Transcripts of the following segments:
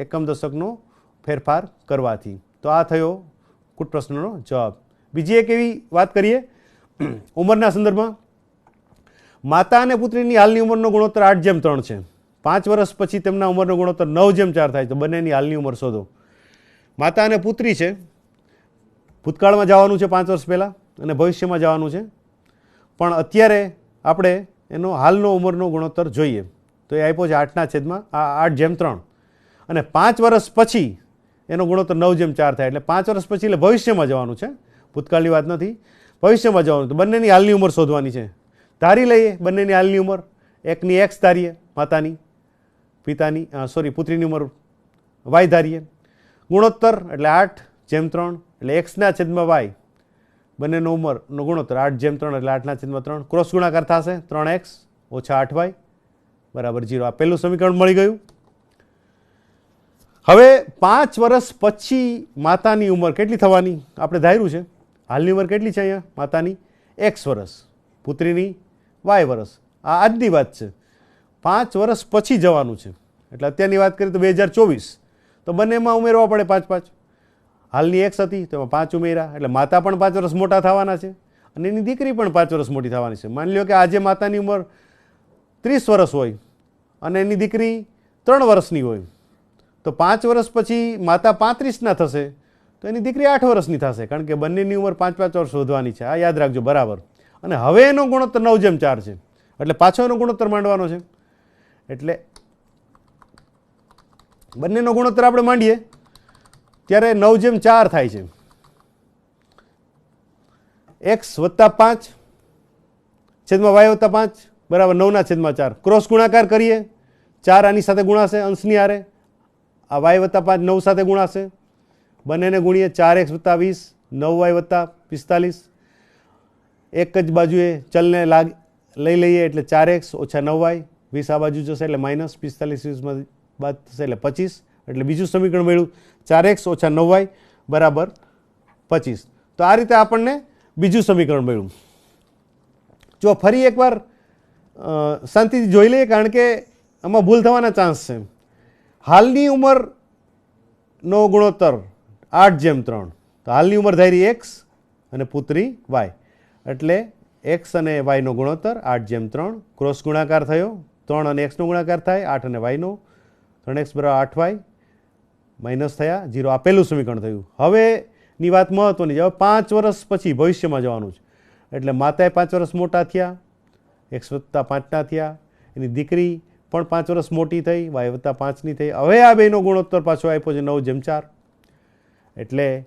એકમ દશકનો ફેરફાર કરવાથી. તો આ થયો કૂટ પ્રશ્નનો જવાબ. બીજી એક એવી વાત કરીએ ઉંમરના સંદર્ભમાં. માતા અને પુત્રીની હાલની ઉંમરનો ગુણોત્તર 8:3 છે. 5 વર્ષ પછી તેમના ઉંમરનો ગુણોત્તર 9:4 થાય. તો બંનેની હાલની ઉંમર શોધો. માતા અને પુત્રી છે, ભૂતકાળમાં જવાનું છે 5 વર્ષ પહેલાં અને ભવિષ્યમાં જવાનું છે, પણ અત્યારે આપણે એનો હાલનો ઉંમરનો ગુણોત્તર જોઈએ. તો એ આપ્યો છે 8/3 અને 5 વર્ષ પછી એનો ગુણોત્તર 9:4 થાય. એટલે 5 વર્ષ પછી એટલે ભવિષ્યમાં જવાનું છે, ભૂતકાળની વાત નથી, ભવિષ્યમાં જવાનું. તો બંનેની હાલની ઉંમર શોધવાની છે. ધારી લઈએ બંનેની હાલની ઉંમર. એકની એક્સ ધારીએ માતાની, પુત્રીની ઉંમર વાય ધારીએ. ગુણોત્તર એટલે 8/3 એટલે એક્સના છેદમાં વાય, બંનેનો ઉંમરનો ગુણોત્તર 8/3 એટલે 8/3. ક્રોસ ગુણાકાર થશે 3x ઓછા 8y બરાબર 0. આ પહેલું સમીકરણ મળી ગયું. હવે 5 વર્ષ પછી માતાની ઉંમર કેટલી થવાની આપણે ધાર્યું છે. હાલની ઉંમર કેટલી છે અહીંયા માતાની? x વર્ષ, પુત્રીની y વર્ષ. આ આજની વાત છે. 5 વર્ષ પછી જવાનું છે એટલે અત્યારની વાત કરીએ તો 2024. તો બંનેમાં ઉમેરવા પડે 5. હાલની x હતી તો એમાં 5 ઉમેર્યા એટલે માતા પણ 5 વર્ષ મોટા થવાના છે અને એની દીકરી પણ 5 વર્ષ મોટી થવાની છે. માની લો કે આજે માતાની ઉંમર 30 વર્ષ હોય અને એની દીકરી 3 વર્ષની હોય, તો 5 વર્ષ પછી માતા 35ના થશે તો એની દીકરી 8 વર્ષની થશે, કારણ કે બંનેની ઉંમર 5 વર્ષ શોધવાની છે. આ યાદ રાખજો બરાબર. અને હવે એનો ગુણોત્તર 9:4 છે એટલે પાછો એનો ગુણોત્તર માંડવાનો છે. એટલે બંનેનો ગુણોત્તર આપણે માંડીએ ત્યારે 9:4 થાય છે. x + 5 છેદમાં y + 5 બરાબર 9/4. ક્રોસ ગુણાકાર કરીએ, 4 આની સાથે ગુણાશે અંશની હારે, આ y + 5 9 સાથે ગુણાશે, બંનેને ગુણીએ 4x + 20 9y + 45. એક જ બાજુએ ચલને લઈ લઈએ એટલે 4x ઓછા 9y, 20 આ બાજુ જશે એટલે માઇનસ, 45 બાદ થશે એટલે 25. એટલે બીજું સમીકરણ મળ્યું 4x ઓછા 9y બરાબર 25. તો આ રીતે આપણને બીજું સમીકરણ મળ્યું. જો ફરી એકવાર શાંતિથી જોઈ લઈએ, કારણ કે આમાં ભૂલ થવાના ચાન્સ છે. હાલની ઉંમરનો ગુણોત્તર 8:3. તો હાલની ઉંમર ધારી x અને પુત્રી y એટલે x અને y નો ગુણોત્તર 8:3. ક્રોસ ગુણાકાર થયો, 3 અને x નો ગુણાકાર થાય, 8 અને y નો, 3x બરાબર 8y માઇનસ થયા 0. આ પહેલું સમીકરણ થયું. હવેની વાત મહત્વની છે. હવે 5 વર્ષ પછી ભવિષ્યમાં જવાનું છે એટલે માતાએ 5 વર્ષ મોટા થયા, x + 5ના થયા, એની દીકરી પણ 5 વર્ષ મોટી થઈ, y + 5ની થઈ. હવે આ બેનો ગુણોત્તર પાછો આપ્યો છે 9:4 એટલે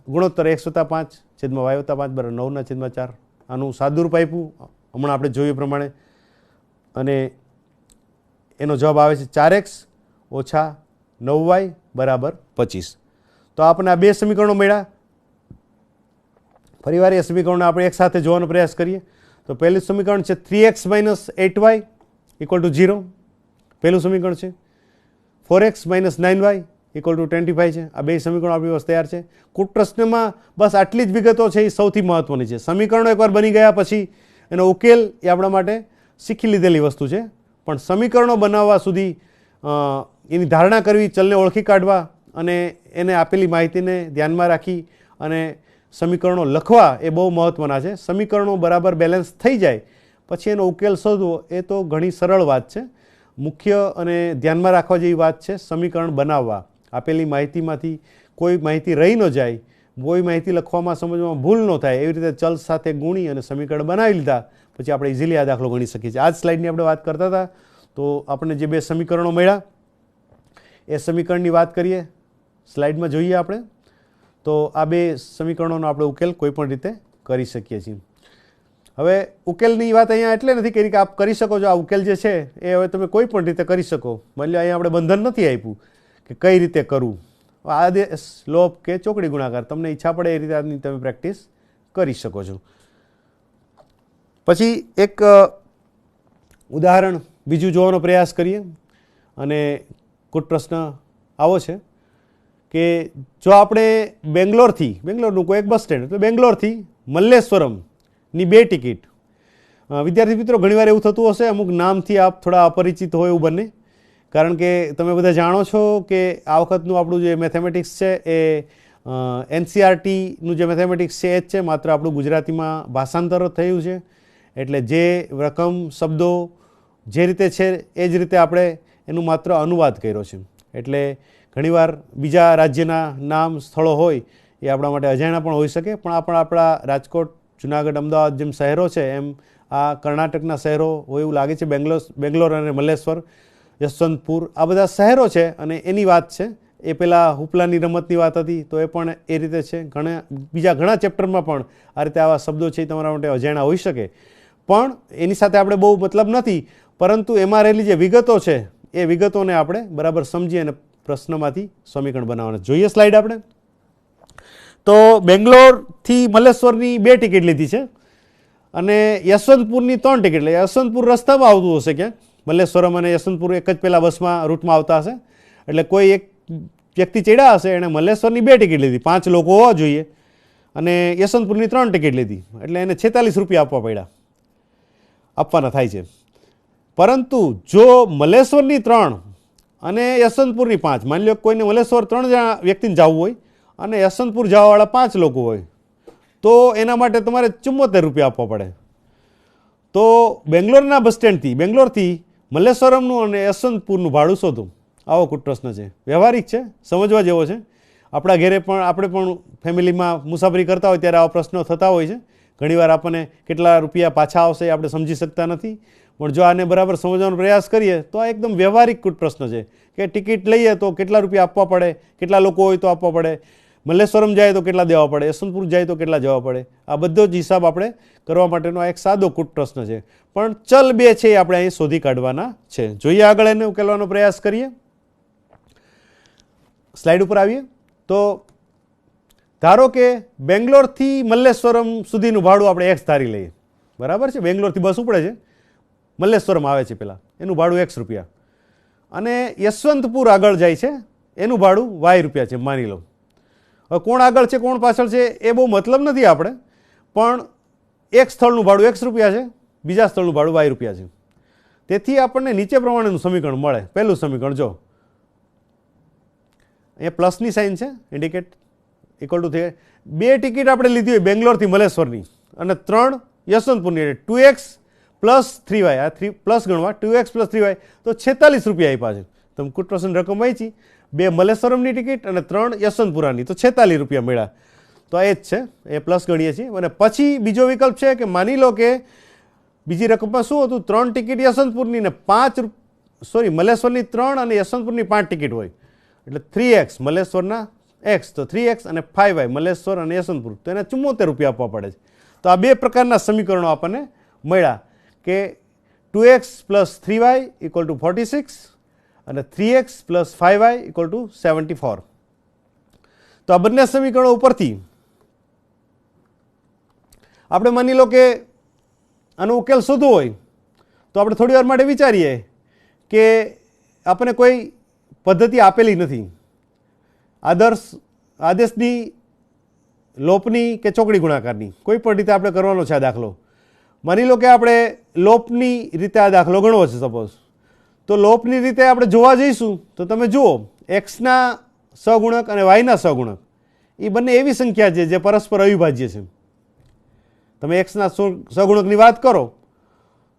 ગુણોત્તર x + 5 છેદમાં y + 5 બરાબર 9/4. આનું સાદુરૂપ આપ્યું હમણાં આપણે જોયું પ્રમાણે અને એનો જવાબ આવે છે 4x ઓછા 9y બરાબર 25. તો આપણને આ બે સમીકરણો મળ્યા. ફરીવાર એ સમીકરણો આપણે એક સાથે જોવાનો પ્રયાસ કરીએ. તો પહેલું સમીકરણ છે 3x - 8y = 0. પહેલું સમીકરણ છે 4x - 9y = 25 છે. આ બે સમીકરણો આપણી પાસે તૈયાર છે. કૂટ પ્રશ્નમાં બસ આટલી જ વિગતો છે, એ સૌથી મહત્વની છે. સમીકરણો એકવાર બની ગયા પછી એનો ઉકેલ એ આપણા માટે શીખી લીધેલી વસ્તુ છે, પણ સમીકરણો બનાવવા સુધી એની ધારણા કરવી, ચલને ઓળખી કાઢવા અને એને આપેલી માહિતીને ધ્યાનમાં રાખી અને સમીકરણો લખવા એ બહુ મહત્ત્વના છે. સમીકરણો બરાબર બેલેન્સ થઈ જાય પછી એનો ઉકેલ શોધવો એ તો ઘણી સરળ વાત છે. મુખ્ય અને ધ્યાનમાં રાખવા જેવી વાત છે સમીકરણ બનાવવા. આપેલી માહિતીમાંથી કોઈ માહિતી રહી ન જાય, કોઈ માહિતી લખવામાં સમજવામાં ભૂલ ન થાય, એવી રીતે ચલ સાથે ગુણી અને સમીકરણ બનાવી લીધા પછી આપણે ઇઝીલી આ દાખલો ગણી શકીએ છીએ. આ જ સ્લાઇડની આપણે વાત કરતા હતા. તો આપણને જે બે સમીકરણો મળ્યા એ સમીકરણની વાત કરીએ, સ્લાઇડમાં જોઈએ આપણે. તો આ બે સમીકરણોનો આપણે ઉકેલ કોઈ પણ રીતે કરી શકીએ છીએ. હવે ઉકેલની વાત અહીંયા એટલે નથી કરી કે આપ કરી શકો છો. આ ઉકેલ જે છે એ હવે તમે કોઈ પણ રીતે કરી શકો. માની લો અહીંયા આપણે બંધન નથી આપ્યું કે કઈ રીતે કરવું, આદેશ, લોપ કે ચોકડી ગુણાકાર, તમને ઈચ્છા પડે એ રીતે આની તમે પ્રેક્ટિસ કરી શકો છો. પછી એક ઉદાહરણ બીજું જોવાનો પ્રયાસ કરીએ અને કૂટ પ્રશ્ન આવો છે કે જો આપણે બેંગ્લોરનું કોઈ એક બસ સ્ટેન્ડ એટલે બેંગ્લોરથી મલ્લેશ્વરમની 2 ટિકિટ, વિદ્યાર્થી મિત્રો ઘણીવાર એવું થતું હશે અમુક નામથી આપ થોડા અપરિચિત હોય એવું બને કારણ કે તમે બધા જાણો છો કે આ વખતનું આપણું જે મેથેમેટિક્સ છે એ NCERTનું જે મેથેમેટિક્સ છે એ જ છે, માત્ર આપણું ગુજરાતીમાં ભાષાંતર થયું છે. એટલે જે રકમ શબ્દો જે રીતે છે એ જ રીતે આપણે એનું માત્ર અનુવાદ કર્યો છે. એટલે ઘણીવાર બીજા રાજ્યના નામ સ્થળો હોય એ આપણા માટે અજાણ્યા પણ હોઈ શકે, પણ આપણા રાજકોટ, જુનાગઢ, અમદાવાદ જેમ શહેરો છે એમ આ કર્ણાટકના શહેરો હોય એવું લાગે છે. બેંગ્લોર અને મલ્લેશ્વર, યશવંતપુર, આ બધા શહેરો છે. અને એની વાત છે, એ પહેલાં હુપલાની રમતની વાત હતી તો એ પણ એ રીતે છે. બીજા ઘણા ચેપ્ટરમાં પણ આ રીતે આવા શબ્દો છે એ તમારા માટે અજાણ્યા હોઈ શકે, પણ એની સાથે આપણે બહુ મતલબ નથી. પરંતુ એમાં રહેલી જે વિગતો છે એ વિગતોને આપણે બરાબર સમજી અને પ્રશ્નમાંથી સમીકરણ બનાવવાના. જોઈએ સ્લાઇડ આપણે. તો બેંગ્લોરથી મલ્લેશ્વરની 2 ટિકિટ લીધી છે અને યશવંતપુરની 3 ટિકિટ. એટલે યશવંતપુર રસ્તામાં આવતું હશે ક્યાંક, મલ્લેશ્વરમ અને યશવંતપુર એક જ પહેલાં બસમાં રૂટમાં આવતા હશે. એટલે કોઈ એક વ્યક્તિ ચડ્યા હશે, એણે મલ્લેશ્વરની 2 ટિકિટ લીધી, 5 લોકો હોવા જોઈએ, અને યશવંતપુરની 3 ટિકિટ લીધી. એટલે એને 46 રૂપિયા આપવાના થાય છે. પરંતુ જો મલ્લેશ્વરની 3 અને યશવંતપુરની 5, માની લો કોઈને મલ્લેશ્વર 3 જણા વ્યક્તિને જવું હોય અને યશવંતપુર જવાવાળા 5 લોકો હોય, તો એના માટે તમારે 74 રૂપિયા આપવા પડે. તો બેંગ્લોરના બસ સ્ટેન્ડથી, બેંગ્લોરથી મલ્લેશ્વરમનું અને યશવંતપુરનું ભાડું શોધો. આવો કુટ પ્રશ્ન છે. વ્યવહારિક છે, સમજવા જેવો છે. આપણા ઘરે પણ આપણે પણ ફેમિલીમાં મુસાફરી કરતા હોય ત્યારે આવા પ્રશ્નો થતા હોય છે. ઘણીવાર આપણને કેટલા રૂપિયા પાછા આવશે આપણે સમજી શકતા નથી. પણ જો આને બરાબર સમજવાનો પ્રયાસ કરીએ તો આ એકદમ વ્યવહારિક કુટ પ્રશ્ન છે કે ટિકિટ લઈએ તો કેટલા રૂપિયા આપવા પડે, કેટલા લોકો હોય તો આપવા પડે, મલ્લેશ્વરમ જાય તો કેટલા દેવા પડે, યશવંતપુર જાય તો કેટલા જવા પડે. આ બધો જ હિસાબ આપણે કરવા માટેનો એક સાદો કુટ પ્રશ્ન છે. પણ ચલ 2 છે એ આપણે અહીં શોધી કાઢવાના છે. જોઈએ આગળ એને ઉકેલવાનો પ્રયાસ કરીએ. સ્લાઇડ ઉપર આવીએ. તો ધારો કે બેંગ્લોરથી મલ્લેશ્વરમ સુધીનું ભાડું આપણે X ધારી લઈએ. બરાબર છે. બેંગ્લોરથી બસ ઉપડે છે, મલ્લેશ્વરમ આવે છે પહેલાં, એનું ભાડું X રૂપિયા, અને યશવંતપુર આગળ જાય છે એનું ભાડું Y રૂપિયા છે માની લો. હવે કોણ આગળ છે કોણ પાછળ છે એ બહુ મતલબ નથી આપણે, પણ એક સ્થળનું ભાડું X રૂપિયા છે, બીજા સ્થળનું ભાડું Y રૂપિયા છે. તેથી આપણને નીચે પ્રમાણેનું સમીકરણ મળે. પહેલું સમીકરણ જો અહીંયા પ્લસની સાઇન છે, ઇન્ડિકેટ ઇક્વલ ટુ 2 ટિકિટ આપણે લીધી હોય બેંગ્લોરથી મલ્લેશ્વરની અને 3 યશવંતપુરની, 2x પ્લસ 3y, આ 3 પ્લસ ગણવા, 2x પ્લસ 3y, તો 46 રૂપિયા આપ્યા છે. તમે કુટ પ્રશ્ન રકમ વાંચી, 2 મલ્લેશ્વરમની ટિકિટ અને 3 યશવંતપુરાની, તો 46 રૂપિયા મળ્યા. તો આ એ જ છે, એ પ્લસ ગણીએ છીએ. અને પછી બીજો વિકલ્પ છે કે માની લો કે બીજી રકમમાં શું હતું, 3 ટિકિટ યશવંતપુરની ને મલ્લેશ્વરની 3 અને યશવંતપુરની 5 ટિકિટ હોય, એટલે 3x મલ્લેશ્વરના x, તો 3x અને 5y મલ્લેશ્વર અને યશવંતપુર, તો એને 74 રૂપિયા આપવા પડે છે. તો આ 2 પ્રકારના સમીકરણો આપણને મળ્યા કે 2x plus 3y equal to 46 અને 3x plus 5y equal to 74. તો આ બંને સમીકરણો ઉપરથી આપણે માની લો કે આનો ઉકેલ શોધવો હોય તો આપણે થોડી વાર માટે વિચારીએ કે આપણને કોઈ પદ્ધતિ આપેલી નથી. આદેશની, લોપની કે ચોકડી ગુણાકારની કોઈ પણ રીતે આપણે કરવાનો છે આ દાખલો. માની લો કે આપણે લોપની રીતે આ દાખલો ગણવો છે સપોઝ, તો લોપની રીતે આપણે જોવા જઈશું તો તમે જુઓ એક્સના સહગુણક અને વાયના સહગુણક એ બંને એવી સંખ્યા છે જે પરસ્પર અવિભાજ્ય છે. તમે એક્સના સહગુણકની વાત કરો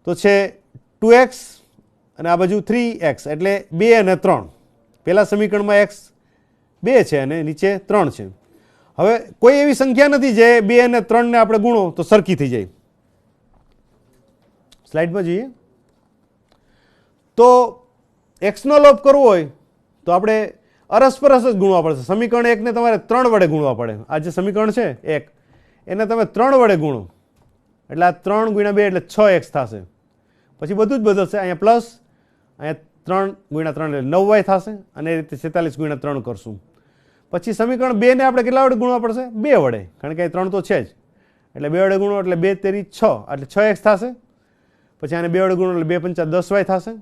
તો છે 2x અને આ બાજુ 3x, એટલે 2 અને 3. પહેલા સમીકરણમાં x 2 છે અને નીચે 3 છે. હવે કોઈ એવી સંખ્યા નથી જે 2 અને 3 ને આપણે ગુણો તો સરખી થઈ જાય. સ્લાઇડમાં જોઈએ તો એક્સનો લોપ કરવો હોય તો આપણે અરસપરસ જ ગુણવા પડશે. સમીકરણ 1 ને તમારે 3 વડે ગુણવા પડે. આ જે સમીકરણ છે 1 એને તમે 3 વડે ગુણો એટલે આ 3 ગુણ્યા 2 એટલે 6x થશે. પછી બધું જ બદલશે, અહીંયા પ્લસ, અહીંયા 3 ગુણ્યા 3 એટલે 9y થશે, અને એ રીતે 46 ગુણ્યા 3 કરશું. પછી સમીકરણ 2 ને આપણે કેટલા વડે ગુણવા પડશે? 2 વડે, કારણ કે 3 તો છે જ, એટલે 2 વડે ગુણો એટલે 2 તેરી 6 એટલે 6x થશે. પછી આને 2 વડે ગુણો એટલે 2 પંચા 10y થશે,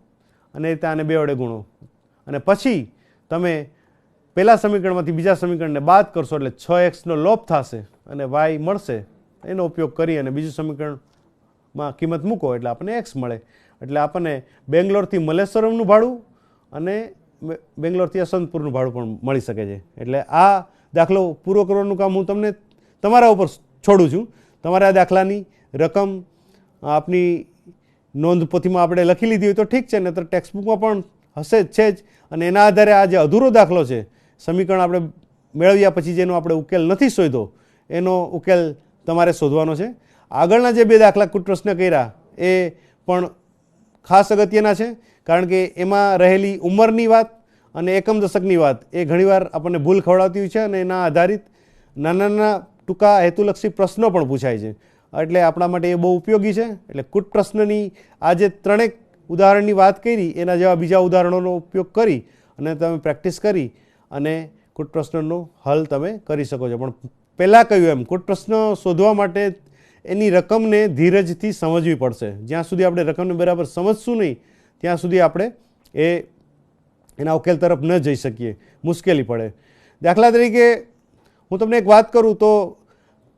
અને એ રીતે આને 2 વડે ગુણો, અને પછી તમે પહેલા સમીકરણમાંથી બીજા સમીકરણને બાદ કરશો એટલે 6xનો લોપ થશે અને y મળશે. એનો ઉપયોગ કરી અને બીજું સમીકરણમાં કિંમત મૂકો એટલે આપણને x મળે. એટલે આપણને બેંગ્લોરથી મલ્લેશ્વરમનું ભાડું અને બેંગ્લોરથી યશવંતપુરનું ભાડું પણ મળી શકે છે. એટલે આ દાખલો પૂરો કરવાનું કામ હું તમને તમારા ઉપર છોડું છું. તમારે આ દાખલાની રકમ આપની નોંધપોથીમાં આપણે લખી લીધી હોય તો ઠીક છે, નહીંતર ટેક્સ્ટબુકમાં પણ હશે જ છે જ. અને એના આધારે આ જે અધૂરો દાખલો છે, સમીકરણ આપણે મેળવ્યા પછી જેનો આપણે ઉકેલ નથી શોધ્યો એનો ઉકેલ તમારે શોધવાનો છે. આગળના જે બે દાખલા કુટ પ્રશ્ન કર્યા એ પણ ખાસ અગત્યના છે, કારણ કે એમાં રહેલી ઉંમરની વાત અને એકમ દશકની વાત એ ઘણીવાર આપણને ભૂલ ખવડાવતી હોય છે, અને એના આધારિત નાના નાના ટૂંકા હેતુલક્ષી પ્રશ્નો પણ પૂછાય છે. એટલે આપણા માટે એ બહુ ઉપયોગી છે. એટલે કુટ પ્રશ્નની આ જે ત્રણેક ઉદાહરણની વાત કરી એના જેવા બીજા ઉદાહરણોનો ઉપયોગ કરી અને તમે પ્રેક્ટિસ કરી અને કુટ પ્રશ્નનો હલ તમે કરી શકો છો. પણ પહેલાં કહ્યું એમ કુટ પ્રશ્ન શોધવા માટે એની રકમને ધીરજથી સમજવી પડશે. જ્યાં સુધી આપણે રકમને બરાબર સમજશું નહીં ત્યાં સુધી આપણે એના ઉકેલ તરફ ન જઈ શકીએ, મુશ્કેલી પડે. દાખલા તરીકે હું તમને એક વાત કરું તો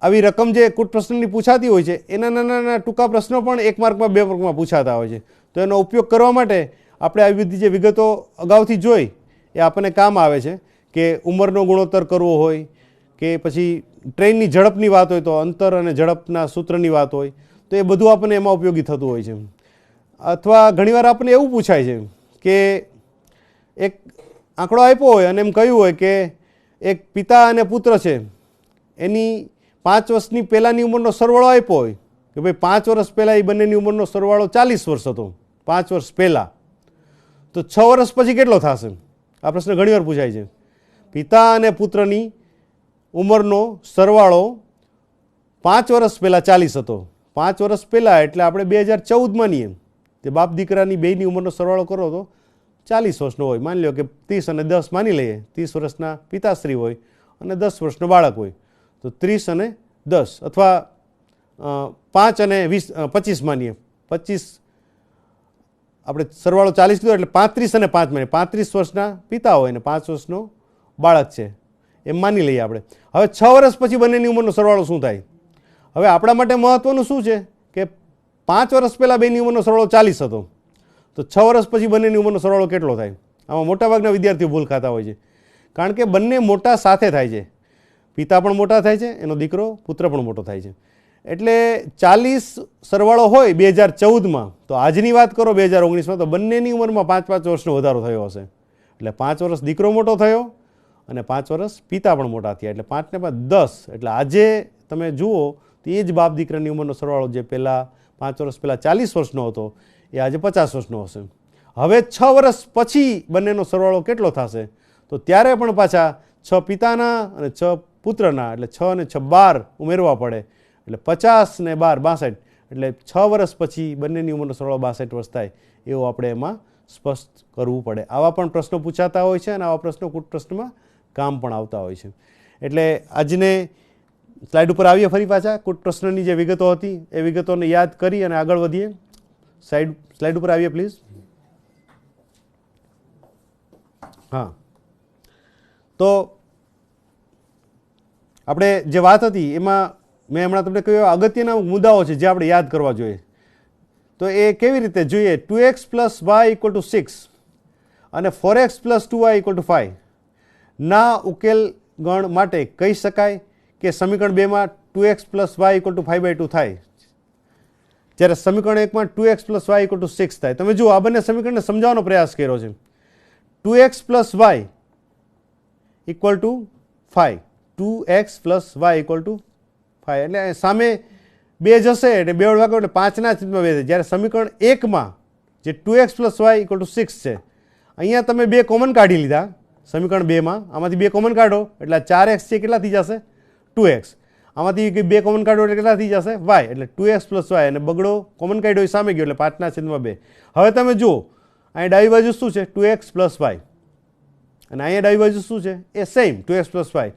આવી રકમ જે કુટ પ્રશ્નની પૂછાતી હોય છે એના નાના નાના ટૂંકા પ્રશ્નો પણ 1 માર્કમાં 2 માર્કમાં પૂછાતા હોય છે. તો એનો ઉપયોગ કરવા માટે આપણે આવી બધી જે વિગતો અગાઉથી જોઈ એ આપણને કામ આવે છે. કે ઉંમરનો ગુણોત્તર કરવો હોય કે પછી ટ્રેનની ઝડપની વાત હોય તો અંતર અને ઝડપના સૂત્રની વાત હોય તો એ બધું આપણને એમાં ઉપયોગી થતું હોય છે. અથવા ઘણીવાર આપણને એવું પૂછાય છે કે એક આંકડો આપ્યો હોય અને એમ કહ્યું હોય કે એક પિતા અને પુત્ર છે, એની 5 વર્ષની પહેલાંની ઉંમરનો સરવાળો આપ્યો હોય કે ભાઈ 5 વર્ષ પહેલાં એ બંનેની ઉંમરનો સરવાળો 40 વર્ષ હતો, 5 વર્ષ પહેલાં, તો 6 વર્ષ પછી કેટલો થશે? આ પ્રશ્ન ઘણીવાર પૂછાય છે. પિતા અને પુત્રની ઉંમરનો સરવાળો 5 વર્ષ પહેલાં 40 હતો. 5 વર્ષ પહેલાં એટલે આપણે 2014 માનીએ તે બાપ દીકરાની બેયની ઉંમરનો સરવાળો કરો તો 40 વર્ષનો હોય. માની લો કે 30 અને 10 માની લઈએ, 30 વર્ષના પિતાશ્રી હોય અને 10 વર્ષનો બાળક હોય તો 30 અને 10 અથવા 5 અને 25 માનીએ. 25 આપણે સરવાળો 40 લીધો એટલે 35 અને 5 માનીએ. 35 વર્ષના પિતા હોય અને 5 વર્ષનો બાળક છે એમ માની લઈએ આપણે. હવે 6 વર્ષ પછી બંનેની ઉંમરનો સરવાળો શું થાય? હવે આપણા માટે મહત્વનું શું છે કે 5 વર્ષ પહેલાં બેની ઉંમરનો સરવાળો 40 હતો તો 6 વર્ષ પછી બંનેની ઉંમરનો સરવાળો કેટલો થાય? આમાં મોટાભાગના વિદ્યાર્થીઓ ભૂલ ખાતા હોય છે, કારણ કે બંને મોટા સાથે થાય છે. પિતા પણ મોટા થાય છે, એનો દીકરો પુત્ર પણ મોટો થાય છે. એટલે 40 સરવાળો હોય 2014માં તો આજની વાત કરો 2019માં તો બંનેની ઉંમરમાં 5-5 વર્ષનો વધારો થયો હશે. એટલે 5 વર્ષ દીકરો મોટો થયો અને 5 વર્ષ પિતા પણ મોટા થયા. એટલે 5 ને 5 10. એટલે આજે તમે જુઓ તો એ જ બાપ દીકરાની ઉંમરનો સરવાળો જે પહેલાં 5 વર્ષ પહેલાં 40 વર્ષનો હતો એ આજે 50 વર્ષનો હશે. હવે 6 વર્ષ પછી બંનેનો સરવાળો કેટલો થશે? તો ત્યારે પણ પાછા 6 પિતાના અને 6 પુત્રના એટલે 6 અને 6 12 ઉમેરવા પડે. એટલે 50 ને 12 62. એટલે 6 વર્ષ પછી બંનેની ઉંમરનો સરવાળો 62 વર્ષ થાય એવું આપણે એમાં સ્પષ્ટ કરવું પડે. આવા પણ પ્રશ્નો પૂછાતા હોય છે અને આવા પ્રશ્નો કુટ પ્રશ્નમાં કામ પણ આવતા હોય છે. એટલે આજને સ્લાઇડ ઉપર આવીએ ફરી પાછા. કુટ પ્રશ્નની જે વિગતો હતી એ વિગતોને યાદ કરી અને આગળ વધીએ. સ્લાઇડ ઉપર આવીએ પ્લીઝ. હા, તો આપણે જે વાત હતી એમાં મેં હમણાં તમને કહ્યું અગત્યના મુદ્દાઓ છે જે આપણે યાદ કરવા જોઈએ. તો એ કેવી રીતે જોઈએ? 2x + y = 6 અને 4x + 2y = 5 ના ઉકેલ ગણ માટે કહી શકાય કે સમીકરણ 2માં 2x + y = 5/2 થાય, જ્યારે સમીકરણ 1માં 2x + y = 6 થાય. તમે જુઓ આ બંને સમીકરણને સમજાવવાનો પ્રયાસ કર્યો છે. 2x + y = 5, 2x + y = 5 એટલે સામે 2 જશે એટલે 2 વડે ભાગો એટલે 5/2 થાય. જ્યારે સમીકરણ 1માં જે 2x + y = 6 છે અહીંયા તમે 2 કોમન કાઢી લીધા. સમીકરણ 2માં આમાંથી 2 કોમન કાઢો એટલે 4x છે કેટલા થઈ જશે? 2x. આમાંથી 2 કોમન કાઢો એટલે કેટલા થઈ જશે? y. એટલે 2x + y અને બગડો કોમન કાઢ્યો એ સામે ગયો એટલે 5/2. હવે તમે જુઓ અહીં ડાબી બાજુ શું છે? 2x + y અને અહીંયા ડાબી બાજુ શું છે? એ સેમ 2x + y.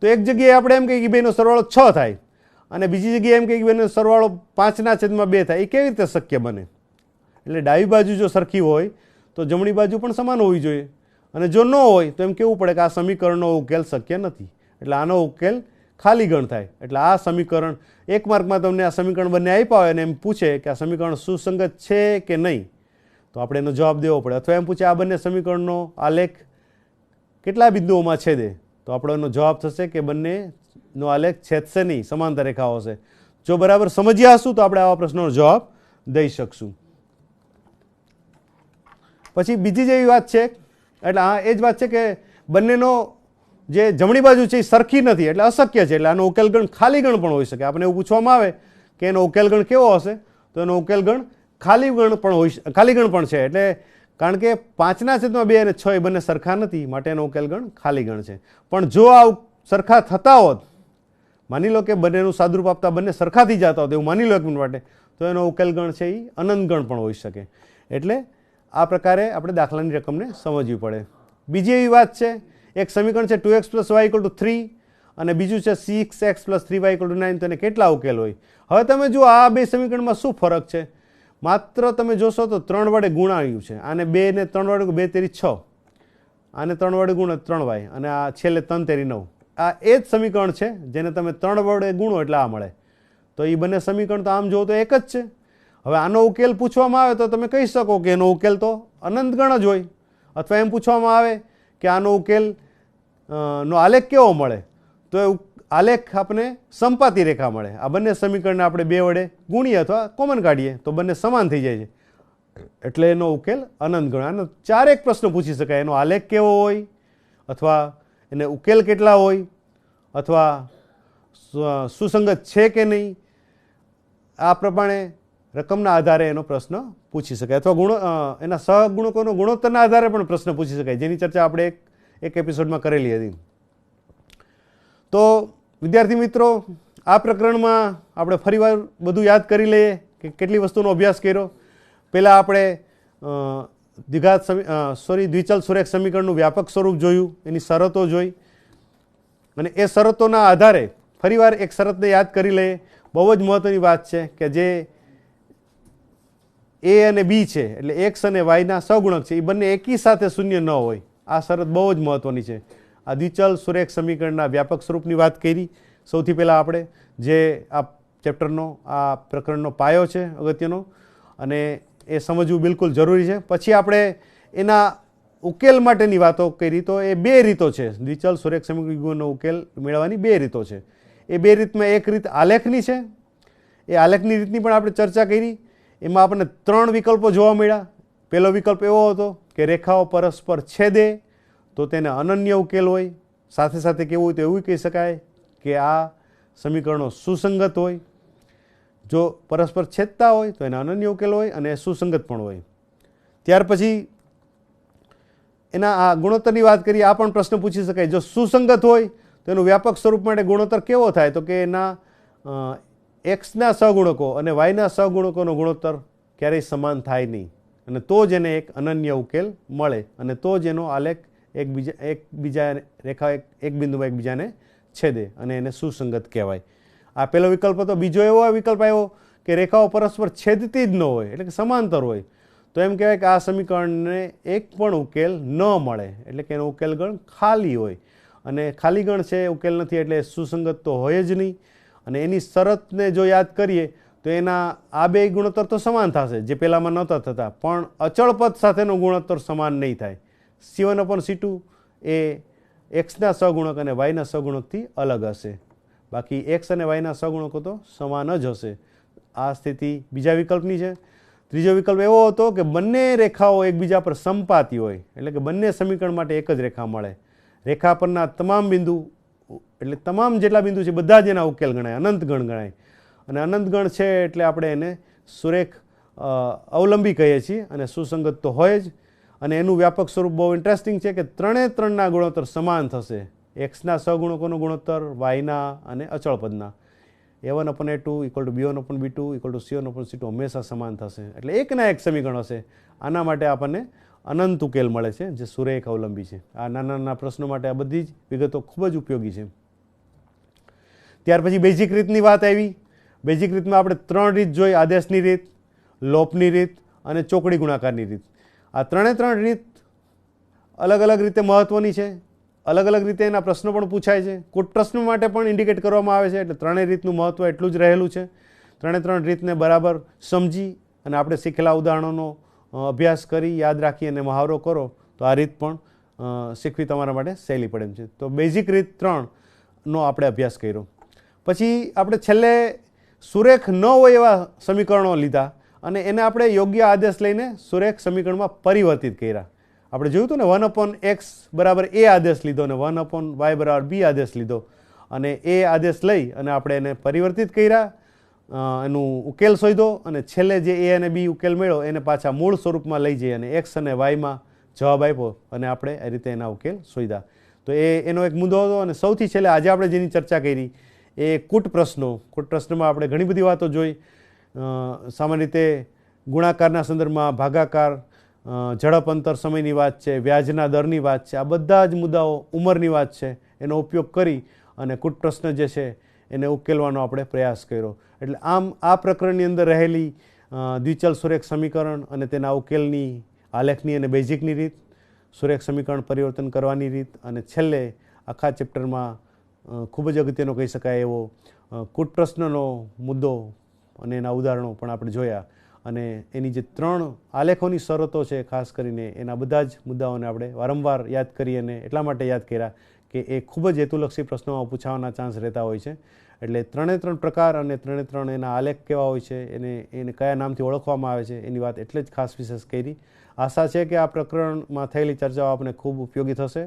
તો એક જગ્યાએ આપણે એમ કહીએ કે બેનો સરવાળો 6 થાય અને બીજી જગ્યાએ એમ કહીએ કે બેનો સરવાળો 5/2 થાય. એ કેવી રીતે શક્ય બને? એટલે ડાબી બાજુ જો સરખી હોય તો જમણી બાજુ પણ સમાન હોવી જોઈએ અને જો ન હોય તો એમ કહેવું પડે કે આ સમીકરણનો ઉકેલ શક્ય નથી. એટલે આનો ઉકેલ ખાલી ગણ થાય. એટલે આ સમીકરણ 1 માર્કમાં તમને આ સમીકરણ બંને આપ્યા હોય અને એમ પૂછે કે આ સમીકરણ સુસંગત છે કે નહીં તો આપણે એનો જવાબ દેવો પડે. અથવા એમ પૂછે આ બંને સમીકરણનો આલેખ કેટલા બિંદુઓમાં છેદે, તો આપણો એનો જવાબ થશે કે બંનેનો આલેખ છેદશે નહીં, સમાંતર રેખાઓ હશે. જો બરાબર સમજ્યા હશું તો આપણે આવા પ્રશ્નોનો જવાબ દઈ શકશું. પછી બીજી જેવી વાત છે, એટલે હા એ જ વાત છે કે બંનેનો જે જમણી બાજુ છે એ સરખી નથી, એટલે અશક્ય છે. એટલે આનો ઉકેલ ગણ ખાલી ગણ પણ હોઈ શકે. આપણે એવું પૂછવામાં આવે કે એનો ઉકેલ ગણ કેવો હશે, તો એનો ઉકેલ ગણ ખાલી ગણ પણ છે. એટલે કારણ કે 5/2 અને 6 એ બંને સરખા નથી, માટે એનો ઉકેલ ગણ ખાલી ગણ છે. પણ જો આ સરખા થતા હોત, માની લો કે બંનેનું સાદુરૂપ આપતા બંને સરખા થઈ જતા હોત, એવું માની લો એક મિનિટ માટે, તો એનો ઉકેલ ગણ છે એ અનંત ગણ પણ હોઈ શકે. એટલે આ પ્રકારે આપણે દાખલાની રકમને સમજવી પડે. બીજી એવી વાત છે, એક સમીકરણ છે 2x + y = 3 અને બીજું છે 6x + 3y = 9, તો એને કેટલા ઉકેલ હોય? હવે તમે જુઓ આ બે સમીકરણમાં શું ફરક છે. માત્ર તમે જોશો તો 3 વડે ગુણાયું છે. આને 2 ને 3 વડે 2 તેરી 6, આને 3 વડે ગુણો 3y, અને આ છેલ્લે 3 તેરી 9. આ એ જ સમીકરણ છે જેને તમે 3 વડે ગુણો એટલે આ મળે. તો એ બંને સમીકરણ તો આમ જુઓ તો એક જ છે. હવે આનો ઉકેલ પૂછવામાં આવે તો તમે કહી શકો કે એનો ઉકેલ તો અનંત ગણ જ હોય. અથવા એમ પૂછવામાં આવે કે આનો ઉકેલ નો આલેખ કેવો મળે, તો એ આલેખ આપણે સંપાતી રેખા મળે. આ બંને સમીકરણને આપણે 2 વડે ગુણીએ અથવા કોમન કાઢીએ તો બંને સમાન થઈ જાય છે, એટલે એનો ઉકેલ અનંત ગણ. આનો 4 પ્રશ્ન પૂછી શકાય. એનો આલેખ કેવો હોય, અથવા એને ઉકેલ કેટલા હોય, અથવા સુસંગત છે કે નહીં, આ પ્રમાણે રકમના આધારે એનો પ્રશ્ન પૂછી શકાય. અથવા એના સહગુણકોનો ગુણોત્તરના આધારે પણ પ્રશ્ન પૂછી શકાય, જેની ચર્ચા આપણે એક એપિસોડમાં કરેલી હતી. તો વિદ્યાર્થી મિત્રો, આ પ્રકરણમાં આપણે ફરીવાર બધું યાદ કરી લઈએ કે કેટલી વસ્તુનો અભ્યાસ કર્યો. પહેલાં આપણે દ્વિચલ સુરેખ સમીકરણનું વ્યાપક સ્વરૂપ જોયું, એની શરતો જોઈ, અને એ શરતોના આધારે ફરીવાર એક શરતને યાદ કરી લઈએ. બહુ જ મહત્વની વાત છે કે જે એ અને બી છે, એટલે એક્સ અને વાયના સહગુણક છે, એ બંને એકી સાથે શૂન્ય ન હોય. આ શરત બહુ જ મહત્વની છે. આ દ્વિચલ સુરેખ સમીકરણના વ્યાપક સ્વરૂપની વાત કરી સૌથી પહેલાં આપણે, જે આ ચેપ્ટરનો આ પ્રકરણનો પાયો છે અગત્યનો, અને એ સમજવું બિલકુલ જરૂરી છે. પછી આપણે એના ઉકેલ માટેની વાતો કરી, તો એ 2 રીતો છે. દ્વિચલ સુરેખ સમીકરણનો ઉકેલ મેળવવાની 2 રીતો છે. એ 2 રીતમાં એક રીત આલેખની છે. એ આલેખની રીતની પણ આપણે ચર્ચા કરી. એમાં આપણને 3 વિકલ્પો જોવા મળ્યા. પહેલો વિકલ્પ એવો હતો કે રેખાઓ પરસ્પર છેદે તો તેને અનન્ય ઉકેલ હોય. સાથે સાથે કેવું હોય તો એવું કહી શકાય કે આ સમીકરણો સુસંગત હોય. જો પરસ્પર છેદતા હોય તો એના અનન્ય ઉકેલ હોય, અને સુસંગત પણ હોય. ત્યાર પછી એના આ ગુણોત્તરની વાત કરીએ. આ પણ પ્રશ્ન પૂછી શકાય, જો સુસંગત હોય તો એનું વ્યાપક સ્વરૂપ માટે ગુણોત્તર કેવો થાય, તો કે એના એક્સના સહગુણકો અને વાયના સહગુણકોનો ગુણોત્તર ક્યારેય સમાન થાય નહીં, અને તો જ એને એક અનન્ય ઉકેલ મળે, અને તો જ એનો આલેખ એકબીજા રેખા એક બિંદુમાં એકબીજાને છેદે, અને એને સુસંગત કહેવાય. આ પહેલો વિકલ્પ હતો. બીજો એવો વિકલ્પ આવ્યો કે રેખાઓ પરસ્પર છેદતી જ ન હોય, એટલે કે સમાંતર હોય, તો એમ કહેવાય કે આ સમીકરણને એક પણ ઉકેલ ન મળે, એટલે કે એનો ઉકેલ ગણ ખાલી હોય. અને ખાલી ગણ છે, ઉકેલ નથી, એટલે સુસંગત તો હોય જ નહીં. અને એની શરતને જો યાદ કરીએ તો એના આ 2 ગુણોત્તર તો સમાન થશે, જે પહેલામાં નહોતા થતા, પણ અચળ પદ સાથેનો ગુણોત્તર સમાન નહીં થાય. C1/C2 એ એક્સના સહગુણક અને વાયના સહગુણકથી અલગ હશે. બાકી એક્સ અને વાયના સહગુણકો તો સમાન જ હશે. આ સ્થિતિ બીજા વિકલ્પની છે. ત્રીજો વિકલ્પ એવો હતો કે બંને રેખાઓ એકબીજા પર સંપાતી હોય, એટલે કે બંને સમીકરણ માટે એક જ રેખા મળે. રેખા પરના તમામ બિંદુ, એટલે તમામ જેટલા બિંદુ છે બધા જ એના ઉકેલ ગણાય, અનંત ગણ ગણાય. અને અનંત ગણ છે એટલે આપણે એને સુરેખ અવલંબી કહીએ છીએ, અને સુસંગત તો હોય જ. અને એનું વ્યાપક સ્વરૂપ બહુ ઇન્ટરેસ્ટિંગ છે કે 3 ગુણોત્તર સમાન થશે. એક્સના સહગુણકોનો ગુણોત્તર, વાયના અને અચળ પદના. A1/A2 = B1/B2 = C1/C2 હંમેશા સમાન થશે, એટલે એકના એક સમીકરણ હશે. આના માટે આપણને અનંત ઉકેલ મળે છે, જે સુરેખ અવલંબી છે. આ નાના નાના પ્રશ્નો માટે આ બધી જ વિગતો ખૂબ જ ઉપયોગી છે. ત્યાર પછી બેઝિક રીતની વાત આવી. બેઝિક રીતમાં આપણે 3 રીત જોઈ: આદેશની રીત, લોપની રીત અને ચોકડી ગુણાકારની રીત. આ 3 રીત અલગ અલગ રીતે મહત્વની છે. અલગ અલગ રીતે એના પ્રશ્નો પણ પૂછાય છે. કુટ પ્રશ્નો માટે પણ ઇન્ડિકેટ કરવામાં આવે છે. એટલે 3 રીતનું મહત્વ એટલું જ રહેલું છે. 3 રીતને બરાબર સમજી અને આપણે શીખેલા ઉદાહરણોનો અભ્યાસ કરી યાદ રાખી અને મહાવરો કરો તો આ રીત પણ શીખવી તમારા માટે સહેલી પડે એમ છે. તો બેઝિક રીત 3નો આપણે અભ્યાસ કર્યો. પછી આપણે છેલ્લે સુરેખ ન હોય એવા સમીકરણો લીધા અને એને આપણે યોગ્ય આદેશ લઈને સુરેખ સમીકરણમાં પરિવર્તિત કર્યા. આપણે જોયું હતું ને 1/x બરાબર a આદેશ લીધો અને 1/y બરાબર b આદેશ લીધો અને એ આદેશ લઈ અને આપણે એને પરિવર્તિત કર્યા, એનું ઉકેલ શોધ્યો અને છેલ્લે જે a અને b ઉકેલ મળ્યો એને પાછા મૂળ સ્વરૂપમાં લઈ જઈ અને x અને yમાં જવાબ આપ્યો અને આપણે એ રીતે એના ઉકેલ શોધ્યા. તો એનો એક મુદ્દો હતો. અને સૌથી છેલ્લે આજે આપણે જેની ચર્ચા કરી એ કૂટ પ્રશ્નો. કૂટ પ્રશ્નમાં આપણે ઘણી બધી વાતો જોઈ. સામાન્ય રીતે ગુણાકારના સંદર્ભમાં ભાગાકાર, ઝડપ અંતર સમયની વાત છે, વ્યાજના દરની વાત છે, આ બધા જ મુદ્દાઓ ઉંમરની વાત છે, એનો ઉપયોગ કરી અને કૂટ પ્રશ્ન જે છે એને ઉકેલવાનો આપણે પ્રયાસ કર્યો. એટલે આમ આ પ્રકરણની અંદર રહેલી દ્વિચલ સુરેખ સમીકરણ અને તેના ઉકેલની આલેખની અને બેઝિકની રીત, સુરેખ સમીકરણ પરિવર્તન કરવાની રીત અને છેલ્લે આખા ચેપ્ટરમાં ખૂબ જ અગત્યનો કહી શકાય એવો કૂટ પ્રશ્નનો મુદ્દો અને એના ઉદાહરણો પણ આપણે જોયા. અને એની જે 3 આલેખોની શરતો છે ખાસ કરીને એના બધા જ મુદ્દાઓને આપણે વારંવાર યાદ કરી અને એટલા માટે યાદ કર્યા કે એ ખૂબ જ હેતુલક્ષી પ્રશ્નોમાં પૂછાવાના ચાન્સ રહેતા હોય છે. એટલે 3 પ્રકાર અને 3 એના આલેખ કેવા હોય છે, એને કયા નામથી ઓળખવામાં આવે છે એની વાત એટલે જ ખાસ વિશેષ કરી. આશા છે કે આ પ્રકરણમાં થયેલી ચર્ચાઓ આપને ખૂબ ઉપયોગી થશે.